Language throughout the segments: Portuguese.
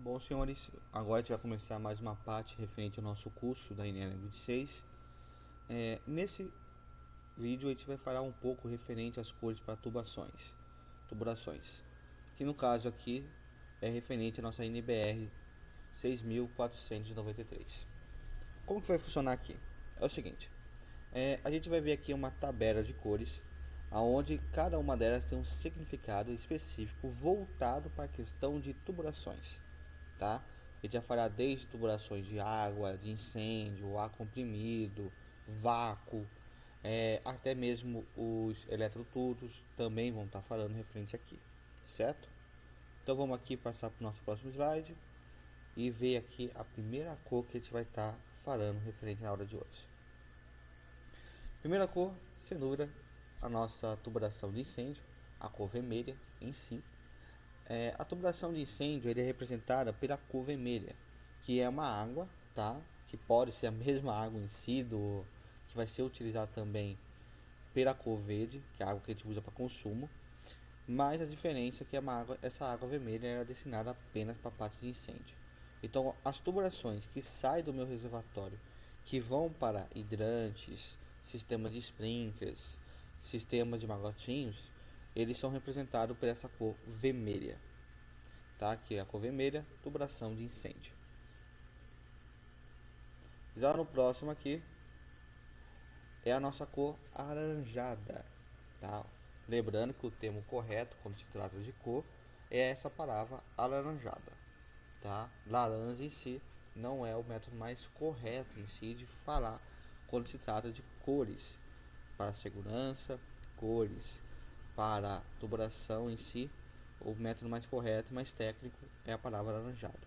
Bom, senhores, agora a gente vai começar mais uma parte referente ao nosso curso da INEA 26. Nesse vídeo a gente vai falar um pouco referente às cores para tubulações, que no caso aqui é referente à nossa NBR 6493. Como que vai funcionar aqui? É o seguinte, a gente vai ver aqui uma tabela de cores, aonde cada uma delas tem um significado específico voltado para a questão de tubulações, tá? A gente vai falar desde tubulações de água, de incêndio, ar comprimido, vácuo, até mesmo os eletrodutos também vão estar falando referente aqui, certo? Então vamos aqui passar para o nosso próximo slide e ver aqui a primeira cor que a gente vai estar falando referente à aula de hoje. Primeira cor, sem dúvida, a nossa tubulação de incêndio, a cor vermelha em si. A tubulação de incêndio ele é representada pela cor vermelha, que é uma água, tá? Que pode ser a mesma água em si que vai ser utilizada também pela cor verde, que é a água que a gente usa para consumo. Mas a diferença é que essa água vermelha era destinada apenas para a parte de incêndio. Então, as tubulações que saem do meu reservatório, que vão para hidrantes, sistemas de sprinklers, sistemas de magotinhos, eles são representados por essa cor vermelha, tá? Que é a cor vermelha, tubulação de incêndio. Já no próximo aqui é a nossa cor alaranjada, tá? Lembrando que o termo correto quando se trata de cor é essa palavra alaranjada, tá? Laranja em si não é o método mais correto em si de falar quando se trata de cores para segurança, cores para tubulação em si. O método mais correto, mais técnico, é a palavra alaranjado.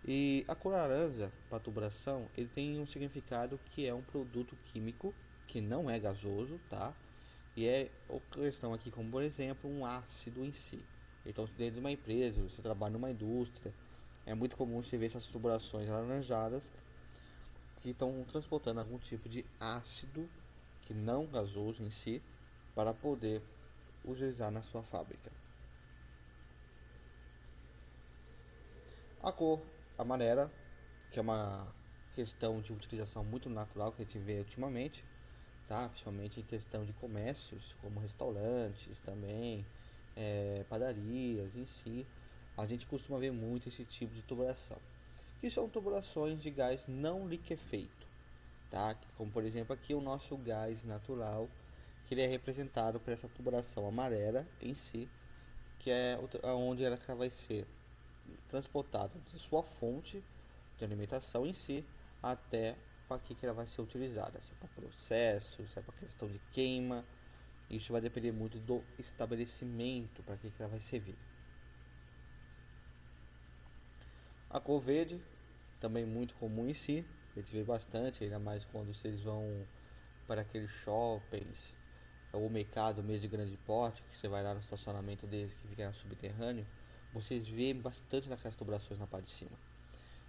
E a cor laranja para tubulação, ele tem um significado que é um produto químico que não é gasoso, tá? E é questão aqui como, por exemplo, um ácido em si. Então, dentro de uma empresa, você trabalha numa indústria, é muito comum você ver essas tubulações alaranjadas que estão transportando algum tipo de ácido que não gasoso em si para poder utilizar na sua fábrica. A cor amarela, que é uma questão de utilização muito natural que a gente vê ultimamente, tá? Principalmente em questão de comércios, como restaurantes também, padarias em si, a gente costuma ver muito esse tipo de tubulação, que são tubulações de gás não liquefeito, tá? Como por exemplo aqui o nosso gás natural, que ele é representado por essa tubulação amarela em si, que é onde ela vai ser transportada de sua fonte de alimentação em si até para que ela vai ser utilizada, se é para processo, se é para questão de queima. Isso vai depender muito do estabelecimento para que ela vai servir. A cor verde, também muito comum em si, a gente vê bastante, ainda mais quando vocês vão para aqueles shoppings ou mercado mesmo de grande porte, que você vai lá no estacionamento deles que fica subterrâneo, vocês veem bastante naquelas tubulações na parte de cima.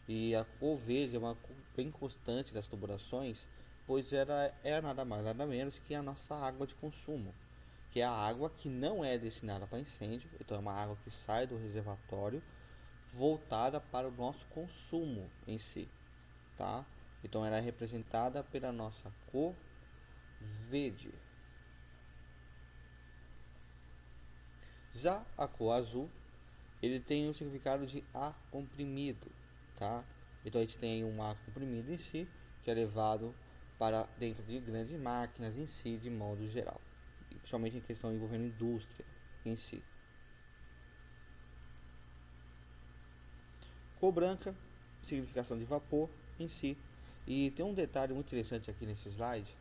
E a cor verde é uma cor bem constante das tubulações, pois ela é nada mais nada menos que a nossa água de consumo, que é a água que não é destinada para incêndio, então é uma água que sai do reservatório voltada para o nosso consumo em si, tá? Então ela é representada pela nossa cor verde. Já a cor azul, ele tem o significado de ar comprimido, tá? Então a gente tem um ar comprimido em si, que é levado para dentro de grandes máquinas em si, de modo geral, e principalmente em questão envolvendo indústria em si. Cor branca, significação de vapor em si. E tem um detalhe muito interessante aqui nesse slide,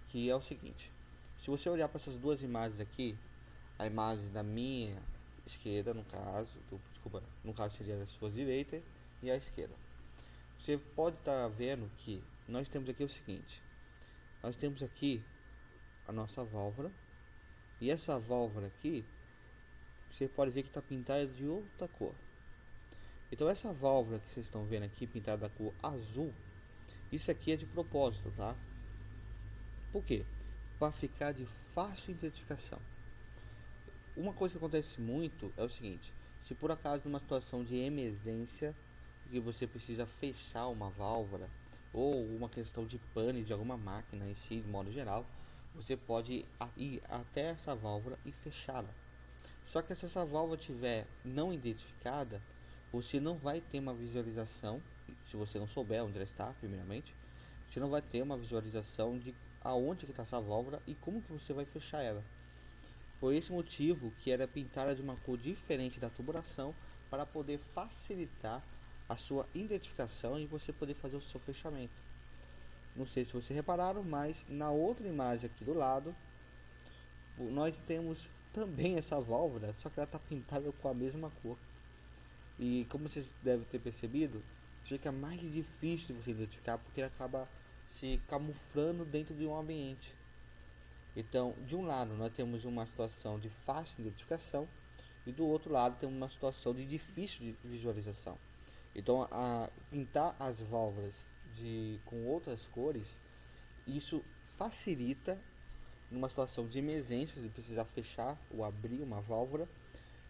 que é o seguinte: se você olhar para essas duas imagens aqui, a imagem da minha esquerda, no caso, desculpa, no caso seria da sua direita e a esquerda, você pode estar vendo que nós temos aqui o seguinte: nós temos aqui a nossa válvula, e essa válvula aqui, você pode ver que está pintada de outra cor. Então essa válvula que vocês estão vendo aqui pintada da cor azul, isso aqui é de propósito, tá? Por quê? Para ficar de fácil identificação. Uma coisa que acontece muito é o seguinte: Se por acaso numa situação de emergência que você precisa fechar uma válvula ou uma questão de pane de alguma máquina em si, de modo geral, você pode ir até essa válvula e fechá-la. Só que se essa válvula estiver não identificada, você não vai ter uma visualização, se você não souber onde ela está, primeiramente, você não vai ter uma visualização de aonde que está essa válvula e como que você vai fechar ela. Por esse motivo que era pintada de uma cor diferente da tubulação para poder facilitar a sua identificação e você poder fazer o seu fechamento. Não sei se vocês repararam, mas na outra imagem aqui do lado, nós temos também essa válvula, só que ela está pintada com a mesma cor. E como vocês devem ter percebido, fica mais difícil de você identificar porque ele acaba se camuflando dentro de um ambiente. Então, de um lado nós temos uma situação de fácil identificação e do outro lado temos uma situação de difícil de visualização. Então, pintar as válvulas com outras cores, isso facilita numa situação de emergência, de precisar fechar ou abrir uma válvula.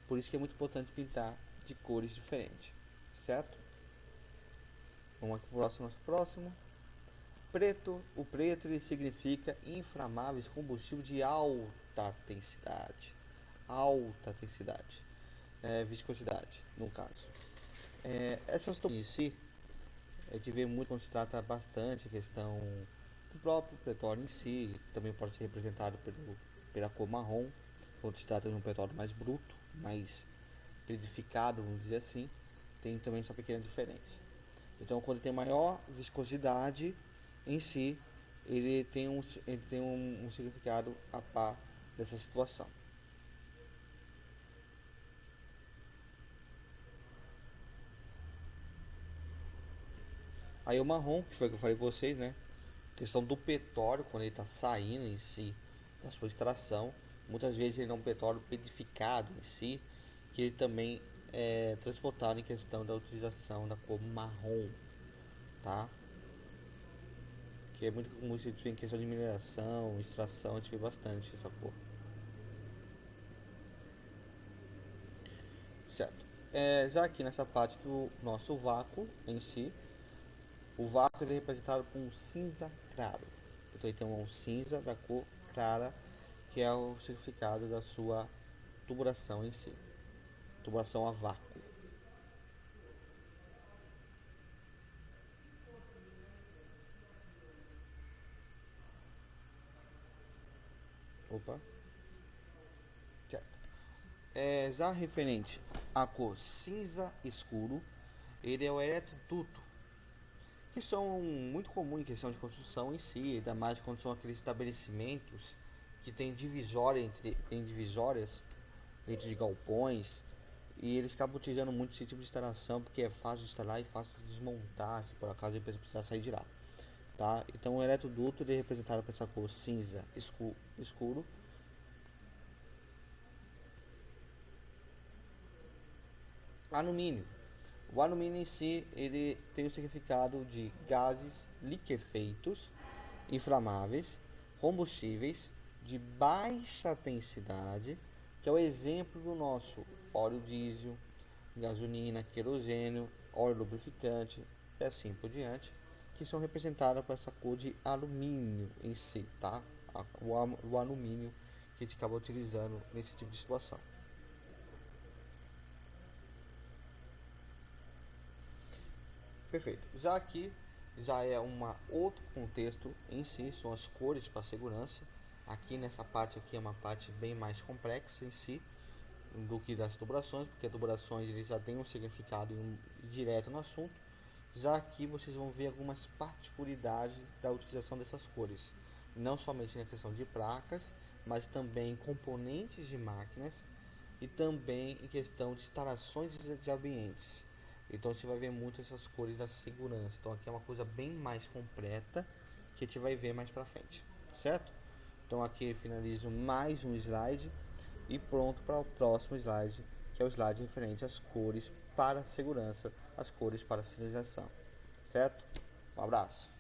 Por isso que é muito importante pintar de cores diferentes, certo? Vamos aqui para o nosso próximo. Preto. O preto ele significa inflamáveis, combustível de alta densidade, viscosidade no caso. Essas em si, a gente vê muito quando se trata bastante a questão do próprio petróleo em si, também pode ser representado pela cor marrom, quando se trata de um petróleo mais bruto, mais periodificado, vamos dizer assim, tem também essa pequena diferença. Então, quando tem maior viscosidade em si, ele tem um significado a par dessa situação. Aí o marrom, que foi o que eu falei para vocês, né? Questão do petróleo, quando ele está saindo em si da sua extração, muitas vezes ele é um petróleo periodificado em si, que ele também é transportado em questão da utilização da cor marrom, tá? Que é muito comum isso em questão de mineração, extração, a gente vê bastante essa cor. Certo. Já aqui nessa parte do nosso vácuo em si, o vácuo ele é representado por um cinza claro. Então ele tem um cinza da cor clara, que é o significado da sua tubulação em si. Tubulação a vácuo. Opa. Certo. Já referente à cor cinza escuro, ele é o eletroduto, que são muito comuns em questão de construção em si, ainda mais quando são aqueles estabelecimentos que tem divisórias entre galpões, e eles acabam utilizando muito esse tipo de instalação porque é fácil de instalar e fácil de desmontar se por acaso a empresa precisar sair de lá, tá? Então o eletroduto ele é representado por essa cor cinza escuro. Alumínio. O alumínio em si ele tem o significado de gases liquefeitos, inflamáveis, combustíveis de baixa densidade, que é o exemplo do nosso óleo diesel, gasolina, querosene, óleo lubrificante e assim por diante, que são representadas por essa cor de alumínio em si, tá? O alumínio que a gente acaba utilizando nesse tipo de situação. Perfeito. Já aqui já é outro contexto em si, são as cores para segurança. Aqui nessa parte aqui é uma parte bem mais complexa em si do que das tubulações, porque as tubulações ele já tem um significado direto no assunto. Já aqui vocês vão ver algumas particularidades da utilização dessas cores, não somente na questão de placas, mas também componentes de máquinas e também em questão de instalações de ambientes. Então você vai ver muito essas cores da segurança. Então aqui é uma coisa bem mais completa que a gente vai ver mais pra frente, certo? Então aqui eu finalizo mais um slide e pronto para o próximo slide, que é o slide referente às cores para a segurança, as cores para a sinalização, certo? Um abraço.